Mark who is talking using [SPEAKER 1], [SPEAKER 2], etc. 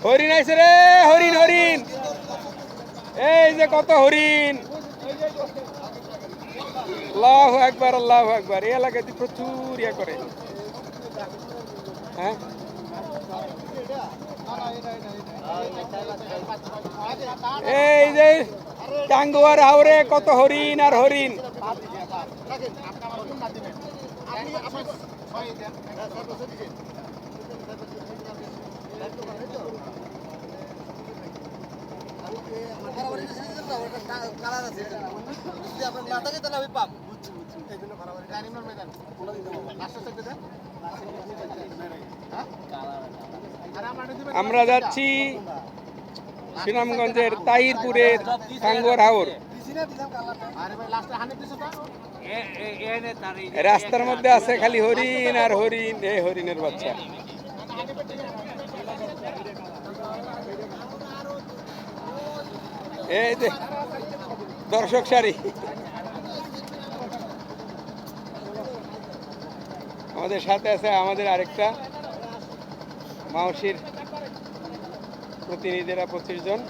[SPEAKER 1] হরিণ আইছে রে, হরিণ হরিণ, এই যে কত হরিণ। আল্লাহু আকবার, আল্লাহু আকবার। এই এলাকাতে প্রচুর ইয়া করে। হ্যাঁ, এই যে টাঙ্গুয়ার হাওরে কত হরিণ আর হরিণ। আমরা যাচ্ছি সুনামগঞ্জের তাহিরপুরের টাঙ্গুয়ার হাওর। রাস্তার মধ্যে আছে খালি হরিণ আর হরিণ, এই হরিণের বাচ্চা। এই যে দর্শক সারি, আমাদের সাথে আছে আমাদের আরেকটা মাওসির প্রতিনিধিরা 25 জন।